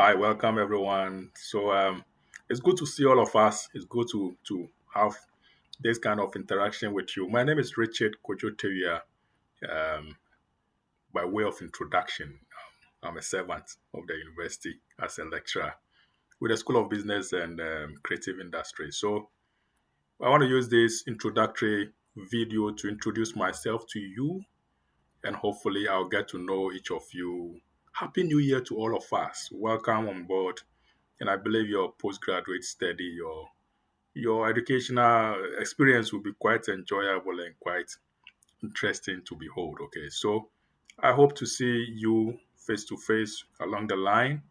Hi, welcome everyone. It's good to see all of us. It's good to have this kind of interaction with you. My name is Richard Kojoteria. Um, by way of introduction, I'm a servant of the university as a lecturer with the School of Business and Creative Industry. So I want to use this introductory video to introduce myself to you, and hopefully I'll get to know each of you. Happy New Year to all of us. Welcome on board, and I believe your postgraduate study, your educational experience will be quite enjoyable and quite interesting to behold. Okay, so I hope to see you face to face along the line,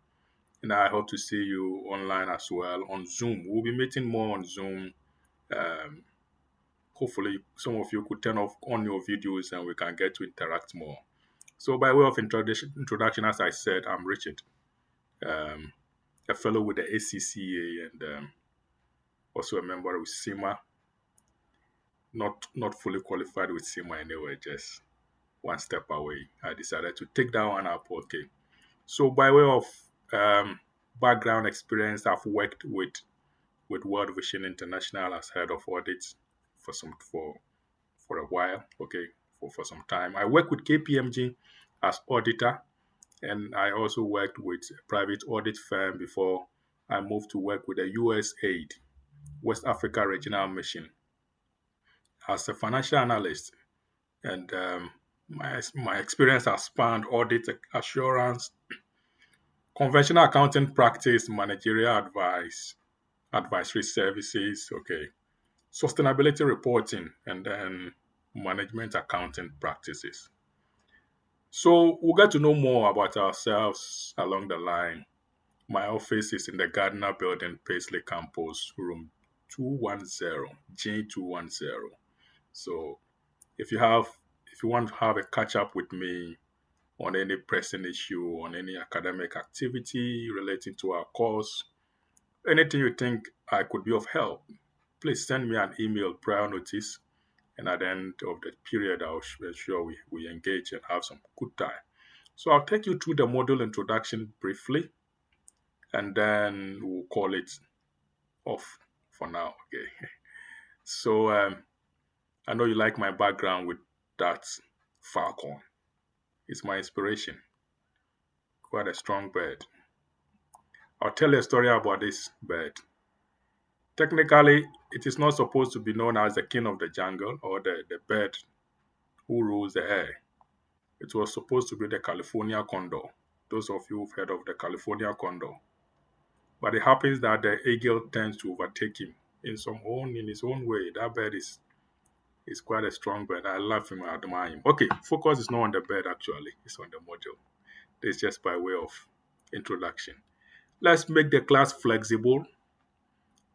and I hope to see you online as well on Zoom. We'll be meeting more on Zoom. Um, Hopefully, some of you could turn off on your videos and we can get to interact more. So, by way of introduction, as I said, I'm Richard, um, a fellow with the ACCA and also a member of CIMA. Not fully qualified with CIMA anyway, just one step away. I decided to take that one up. Okay. So by way of um, background experience, I've worked with World Vision International as head of audit for a while. Okay, for some time. I worked with KPMG as auditor, and I also worked with a private audit firm before I moved to work with the USAID, West Africa Regional Mission, as a financial analyst. And my experience has spanned audit assurance, conventional accounting practice, managerial advice, advisory services, okay, sustainability reporting, and then management accounting practices. So we'll get to know more about ourselves along the line. My office is in the Gardner Building, Paisley Campus, room 210, G210. So if you have if you want to have a catch up with me on any pressing issue, on any academic activity relating to our course, anything you think I could be of help, please send me an email prior notice. And at the end of the period, I'll make sure we engage and have some good time. So I'll take you through the module introduction briefly, and then we'll call it off for now. Okay. So I know you like my background with that falcon. It's my inspiration. Quite a strong bird. I'll tell you a story about this bird. Technically, it is not supposed to be known as the king of the jungle or the bird who rules the air. It was supposed to be the California condor. Those of you who've heard of the California condor. But it happens that the eagle tends to overtake him in his own way. That bird is quite a strong bird. I love him, I admire him. Okay, focus is not on the bird actually, it's on the module. This is just by way of introduction. Let's make the class flexible,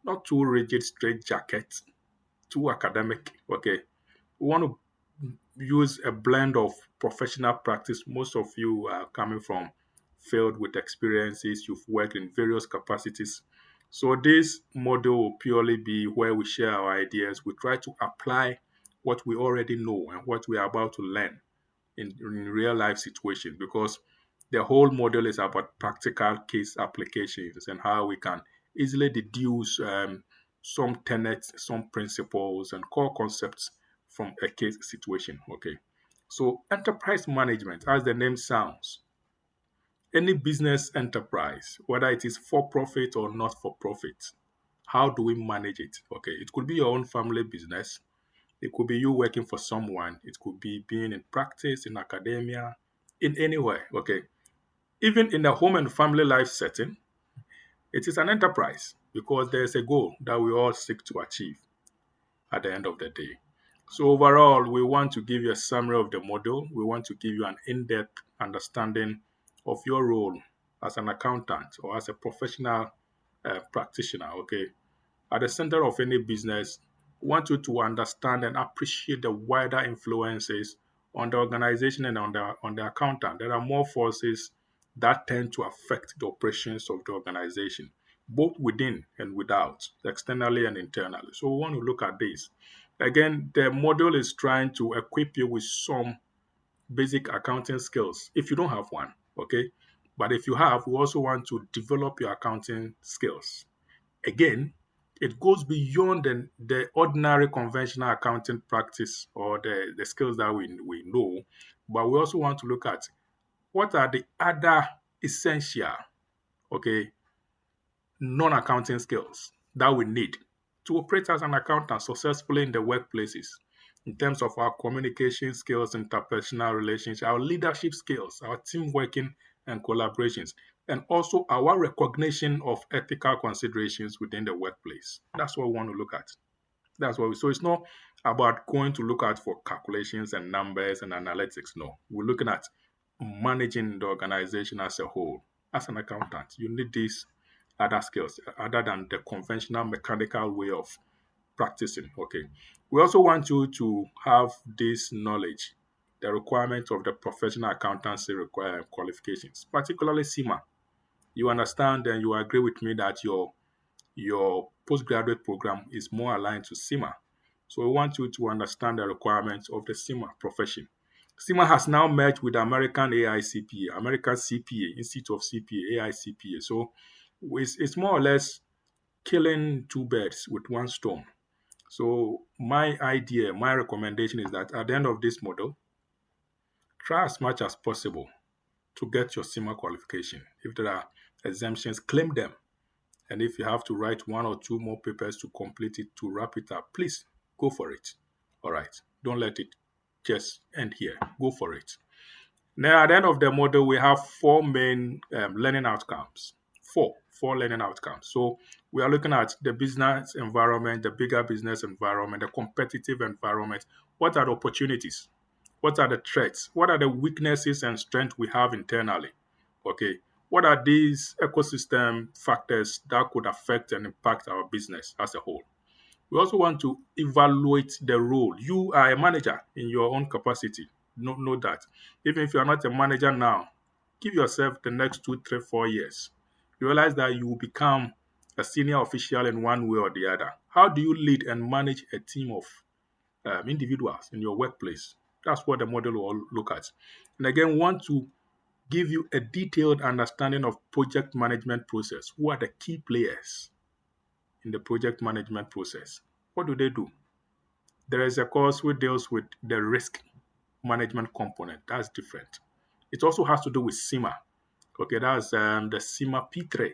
not too rigid straight jacket, too academic. Okay. We want to use a blend of professional practice. Most of you are coming from field with experiences, you've worked in various capacities. So this model will purely be where we share our ideas. We try to apply what we already know and what we are about to learn in real life situations, because the whole model is about practical case applications and how we can easily deduce some tenets, some principles, and core concepts from a case situation. Okay, so enterprise management, as the name sounds, any business enterprise, whether it is for profit or not for profit, how do we manage it? Okay, it could be your own family business. It could be you working for someone. It could be being in practice, in academia, in anywhere. Okay. Even in the home and family life setting, it is an enterprise because there's a goal that we all seek to achieve at the end of the day. So, overall, we want to give you a summary of the model. We want to give you an in depth understanding of your role as an accountant or as a professional practitioner. Okay. At the center of any business, we want you to understand and appreciate the wider influences on the organization and on the accountant. There are more forces that tend to affect the operations of the organization, both within and without, externally and internally. So we want to look at this. Again, the model is trying to equip you with some basic accounting skills if you don't have one. Okay. But if you have, we also want to develop your accounting skills. Again, it goes beyond the ordinary conventional accounting practice or the skills that we know, but we also want to look at what are the other essential, okay, non-accounting skills that we need to operate as an accountant successfully in the workplaces in terms of our communication skills, interpersonal relations, our leadership skills, our team working and collaborations, and also our recognition of ethical considerations within the workplace. That's what we want to look at. So it's not about going to look at for calculations and numbers and analytics. No, we're looking at managing the organization as a whole. As an accountant, you need these other skills other than the conventional mechanical way of practicing. Okay. We also want you to have this knowledge, the requirements of the professional accountancy qualifications, particularly CIMA. You understand and you agree with me that your postgraduate program is more aligned to CIMA. So we want you to understand the requirements of the CIMA profession. CIMA has now merged with American AICPA, American CPA, Institute of CPA, AICPA. So it's more or less killing two birds with one stone. So my idea, my recommendation is that at the end of this model, try as much as possible to get your CIMA qualification. If there are exemptions, claim them. And if you have to write one or two more papers to complete it, to wrap it up, please go for it. All right. Don't let it just end here. Go for it. Now, at the end of the model, we have four main learning outcomes. Four learning outcomes. So we are looking at the business environment, the bigger business environment, the competitive environment. What are the opportunities? What are the threats? What are the weaknesses and strengths we have internally? Okay. What are these ecosystem factors that could affect and impact our business as a whole? We also want to evaluate the role. You are a manager in your own capacity. Know that. Even if you are not a manager now, give yourself the next 2, 3, 4 years. You realize that you will become a senior official in one way or the other. How do you lead and manage a team of individuals in your workplace? That's what the model will look at. And again, want to give you a detailed understanding of project management process. Who are the key players in the project management process? What do they do? There is a course which deals with the risk management component. That's different. It also has to do with CIMA. Okay, that's the CIMA P3.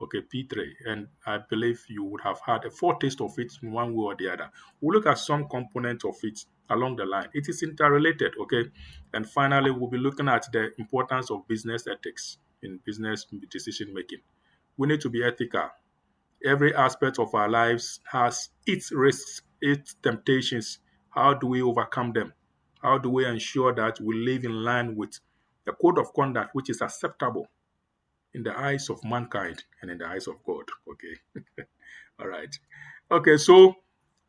Okay, P3. And I believe you would have had a foretaste of it in one way or the other. We'll look at some component of it along the line. It is interrelated, okay? And finally, we'll be looking at the importance of business ethics in business decision making. We need to be ethical. Every aspect of our lives has its risks, its temptations. How do we overcome them? How do we ensure that we live in line with the code of conduct which is acceptable in the eyes of mankind and in the eyes of God? Okay. All right. Okay, so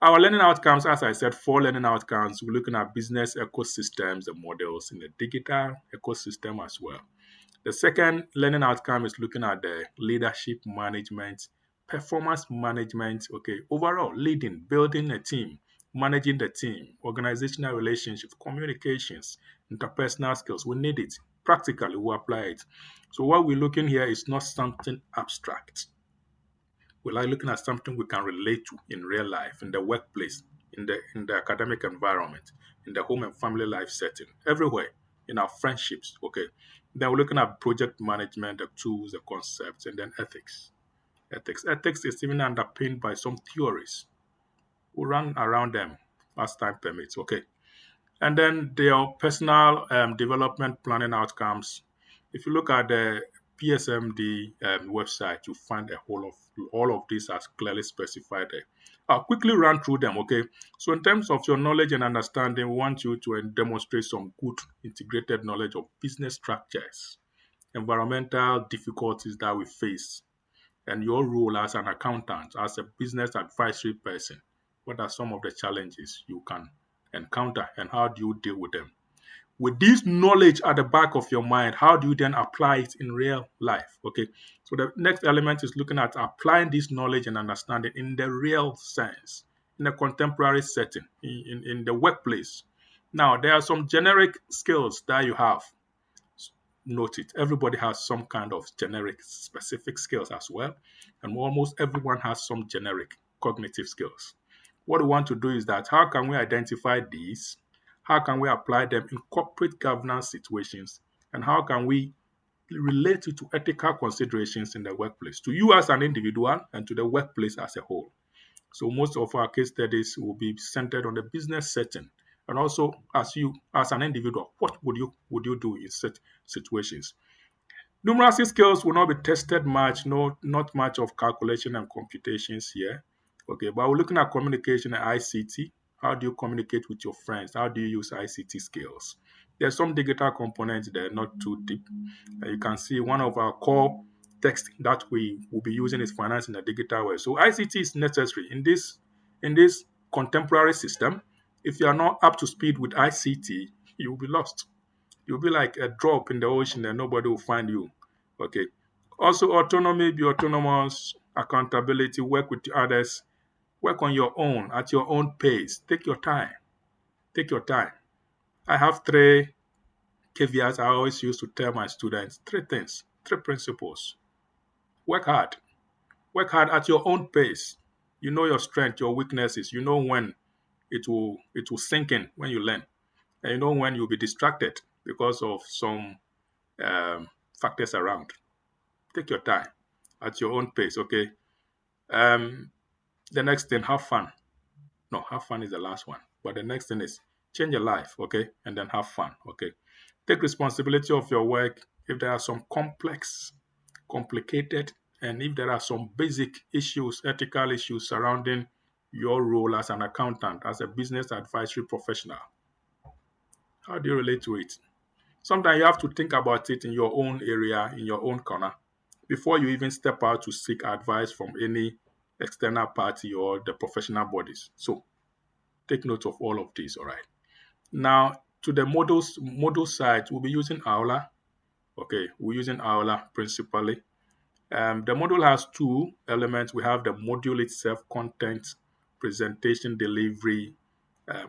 our learning outcomes, as I said, four learning outcomes. We're looking at business ecosystems and models in the digital ecosystem as well. The second learning outcome is looking at the leadership management, performance management, okay, overall leading, building a team, managing the team, organizational relationships, communications, interpersonal skills. We need it. Practically, we apply it. So what we're looking here is not something abstract. We're like looking at something we can relate to in real life, in the workplace, in the academic environment, in the home and family life setting, everywhere, in our friendships. Okay. Then we're looking at project management, the tools, the concepts, and then ethics. Ethics is even underpinned by some theories. We'll run around them as time permits. Okay. And then their personal development planning outcomes. If you look at the PSMD website, you find a whole of all of these as clearly specified there. I'll quickly run through them, okay? So in terms of your knowledge and understanding, we want you to demonstrate some good integrated knowledge of business structures, environmental difficulties that we face, and your role as an accountant, as a business advisory person. What are some of the challenges you can encounter and how do you deal with them? With this knowledge at the back of your mind, how do you then apply it in real life? Okay, so the next element is looking at applying this knowledge and understanding in the real sense, in a contemporary setting, in the workplace. Now, there are some generic skills that you have. note it. Everybody has some kind of generic specific skills as well. And almost everyone has some generic cognitive skills. What we want to do is that how can we identify these? How can we apply them in corporate governance situations? And how can we relate it to ethical considerations in the workplace, to you as an individual and to the workplace as a whole? So most of our case studies will be centered on the business setting, and also as you as an individual, what would you do in such situations? Numeracy skills will not be tested much, no, not much of calculation and computations here. Okay, but we're looking at communication and ICT. How do you communicate with your friends? How do you use ICT skills? There's some digital components there, not too deep. And you can see one of our core text that we will be using is finance in a digital way. So ICT is necessary in this contemporary system. If you are not up to speed with ICT, you will be lost. You'll be like a drop in the ocean and nobody will find you. Okay. Also, autonomy, be autonomous, accountability, work with others, work on your own at your own pace. Take your time. Take your time. I have three caveats I always used to tell my students: three things, three principles. Work hard. Work hard at your own pace. You know your strength, your weaknesses. You know when it will sink in when you learn. And you know when you'll be distracted because of some factors around. Take your time at your own pace, okay? Um, the next thing, have fun. No, have fun is the last one. But the next thing is change your life, okay? And then have fun, okay? Take responsibility of your work. If there are some complicated, and if there are some basic issues, ethical issues surrounding your role as an accountant, as a business advisory professional, how do you relate to it? Sometimes you have to think about it in your own area, in your own corner, before you even step out to seek advice from any external party or the professional bodies. So take note of all of these, all right? Now, to the model side, we'll be using Aula. Okay, we're using Aula principally. The module has two elements. We have the module itself, content, presentation, delivery,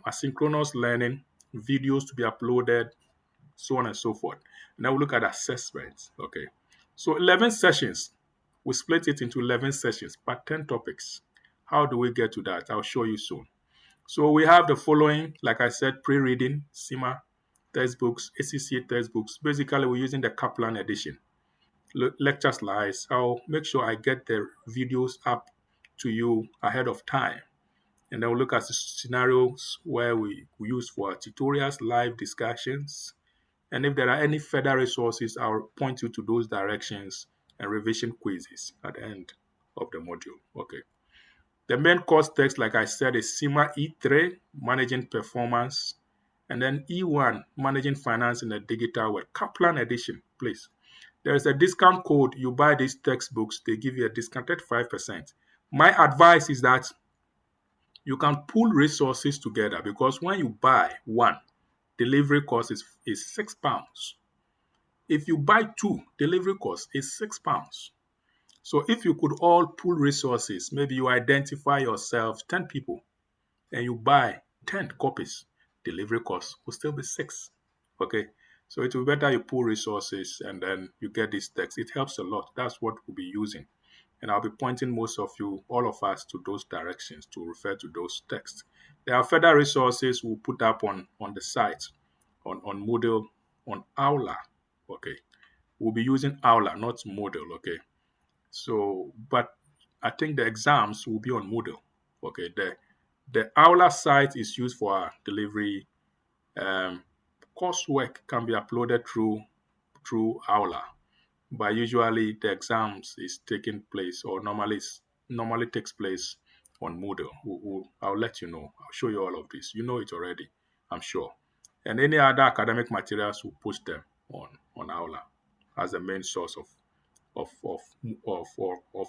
asynchronous learning, videos to be uploaded, so on and so forth. Now we look at assessments. Okay. So 11 sessions. We split it into 11 sessions, but 10 topics. How do we get to that? I'll show you soon. So we have the following, like I said, pre-reading, CIMA textbooks, ACCA textbooks. Basically, we're using the Kaplan edition. Lecture slides. I'll make sure I get the videos up to you ahead of time. And then we'll look at the scenarios where we use for tutorials, live discussions, and if there are any further resources, I'll point you to those directions and revision quizzes at the end of the module. Okay. The main course text, like I said, is CIMA E3, Managing Performance, and then E1, Managing Finance in a Digital World. Kaplan Edition, please. There is a discount code. You buy these textbooks, they give you a discounted 5%. My advice is that you can pool resources together, because when you buy one, delivery cost is £6. If you buy two, delivery cost is £6. So if you could all pool resources, maybe you identify yourself 10 people and you buy 10 copies, delivery cost will still be 6. Okay. So it will be better you pool resources and then you get this text. It helps a lot. That's what we'll be using. And I'll be pointing most of you, all of us, to those directions to refer to those texts. There are further resources we'll put up on the site, on Moodle, on Aula. Okay. We'll be using Aula, not Moodle. Okay. So, but I think the exams will be on Moodle. Okay. The Aula site is used for our delivery. Coursework can be uploaded through Aula, but usually the exams is taking place, or normally takes place on Moodle. I'll let you know. I'll show you all of this. You know it already, I'm sure. And any other academic materials, we'll post them on Aula as the main source of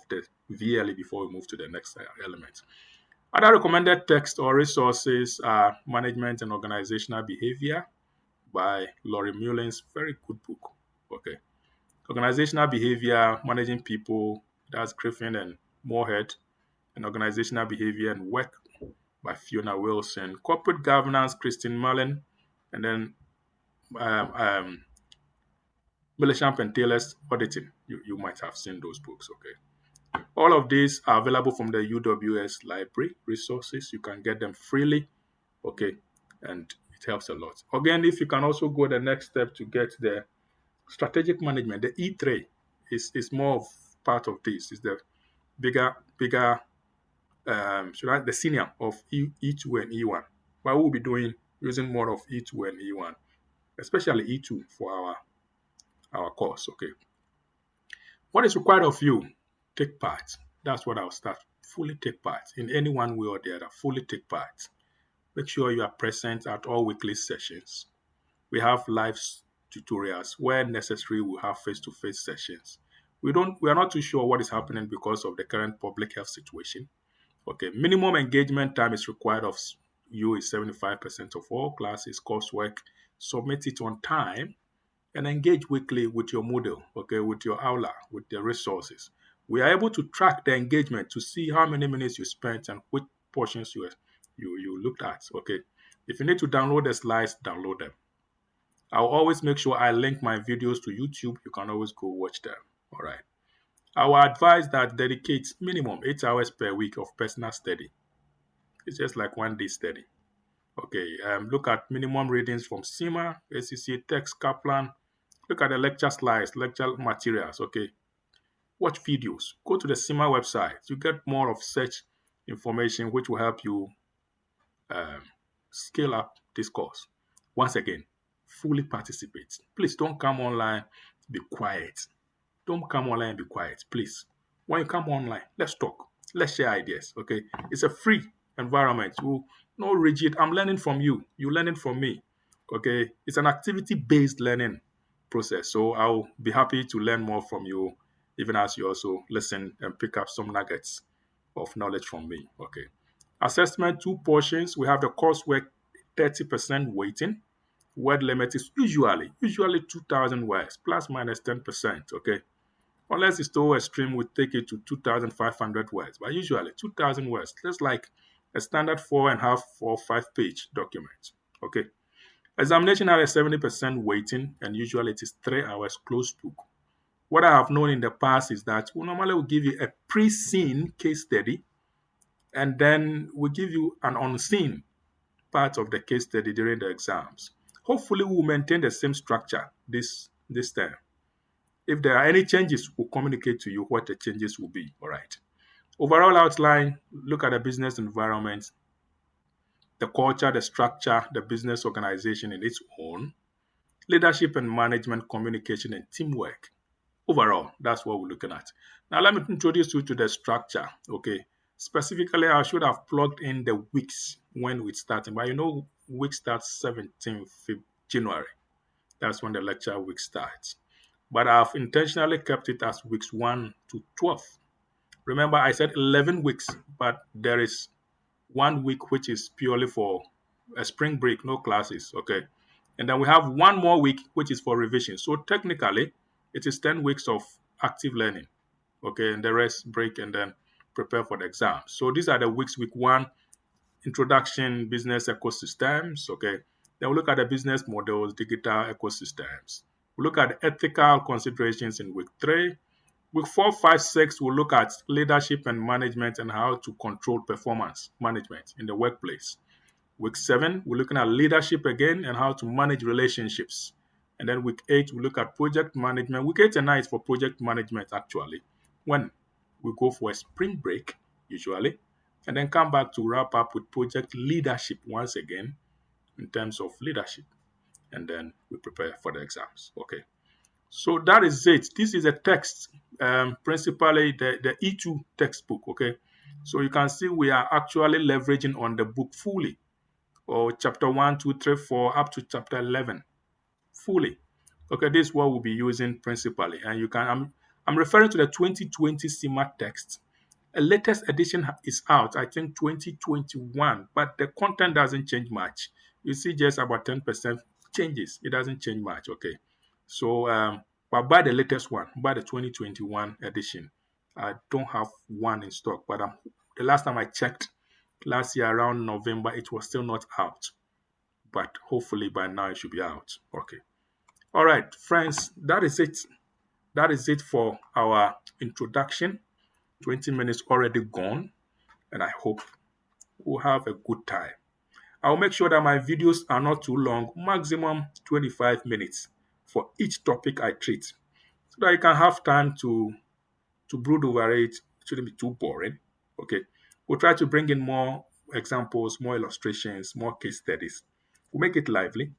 the VLE before we move to the next element. Other recommended texts or resources are Management and Organizational Behavior by Laurie Mullins. Very good book. Okay. Organizational Behavior, Managing People, that's Griffin and Moorhead, and Organizational Behavior and Work by Fiona Wilson. Corporate Governance, Christine Mullen, and then Millichamp and Taylor's Auditing. You might have seen those books, okay? All of these are available from the UWS library resources. You can get them freely, okay? And it helps a lot. Again, if you can also go the next step to get the strategic management, the E3 is more of part of this. Is the bigger the senior of E2 and E1. But we'll be doing using more of E2 and E1, especially E2 for our course. Okay. What is required of you? Take part. That's what I'll start. Fully take part in any one way or the other. Fully take part. Make sure you are present at all weekly sessions. We have live tutorials where necessary. We have face-to-face sessions. We are not too sure what is happening because of the current public health situation. Okay, minimum engagement time is required of you is 75% of all classes, coursework. Submit it on time and engage weekly with your Moodle, okay, with your Aula, with the resources. We are able to track the engagement to see how many minutes you spent and which portions you looked at, okay. If you need to download the slides, download them. I'll always make sure I link my videos to YouTube. You can always go watch them, all right. I will advise that dedicate minimum 8 hours per week of personal study. It's just like 1 day study. Okay, look at minimum readings from CIMA, SEC, Text, Kaplan. Look at the lecture slides, lecture materials. Okay, watch videos. Go to the CIMA website. You get more of such information which will help you um, scale up this course. Once again, fully participate. Please don't come online, be quiet. Don't come online and be quiet, please. When you come online, let's talk. Let's share ideas, okay? It's a free environment. No rigid. I'm learning from you. You're learning from me, okay? It's an activity-based learning process. So I'll be happy to learn more from you, even as you also listen and pick up some nuggets of knowledge from me, okay? Assessment, 2 portions. We have the coursework, 30% weighting. Word limit is usually 2,000 words, plus minus 10%, okay? Unless it's too extreme, we take it to 2,500 words, but usually 2,000 words. That's like a standard 4.5 or 5 page document. Okay. Examination has a 70% weighting, and usually it is 3 hours closed book. What I have known in the past is that we normally will give you a pre-seen case study, and then we give you an unseen part of the case study during the exams. Hopefully, we'll maintain the same structure this time. If there are any changes, we'll communicate to you what the changes will be. All right. Overall outline, look at the business environment, the culture, the structure, the business organization in its own, leadership and management, communication, and teamwork. Overall, that's what we're looking at. Now, let me introduce you to the structure. Okay. Specifically, I should have plugged in the weeks when we're starting, but week starts 17th January. That's when the lecture week starts. But I've intentionally kept it as weeks 1 to 12. Remember, I said 11 weeks, but there is 1 week which is purely for a spring break, no classes, okay? And then we have 1 more week which is for revision. So technically, it is 10 weeks of active learning, okay? And the rest break and then prepare for the exam. So these are the weeks. Week 1, introduction, business ecosystems, okay? Then we look at the business models, digital ecosystems. We look at ethical considerations in week 3. Week 4, 5, 6, we'll look at leadership and management and how to control performance management in the workplace. Week 7, we're looking at leadership again and how to manage relationships. And then week 8, we look at project management. Week 8 and 9 is for project management, actually, when we go for a spring break, usually, and then come back to wrap up with project leadership once again in terms of leadership. And then we prepare for the exams. Okay. So that is it. This is a text, principally the E2 textbook. Okay. So you can see we are actually leveraging on the book fully, or chapter 1, 2, 3, 4, up to chapter 11 fully. Okay. This is what we'll be using principally. And I'm referring to the 2020 CIMA text. A latest edition is out, I think 2021, but the content doesn't change much. You see just about 10% changes. It doesn't change much, okay? So, but buy the latest one, buy the 2021 edition. I don't have one in stock, but the last time I checked, last year around November, it was still not out. But hopefully by now it should be out, okay? All right, friends, that is it. That is it for our introduction. 20 minutes already gone, and I hope we'll have a good time. I'll make sure that my videos are not too long, maximum 25 minutes for each topic I treat, so that you can have time to brood over it. It shouldn't be too boring. Okay. We'll try to bring in more examples, more illustrations, more case studies. We'll make it lively.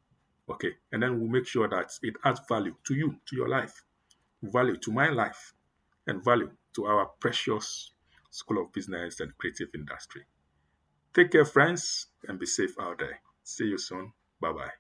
Okay. And then we'll make sure that it adds value to you, to your life, value to my life, and value to our precious School of Business and Creative Industry. Take care, friends, and be safe out there. See you soon. Bye bye.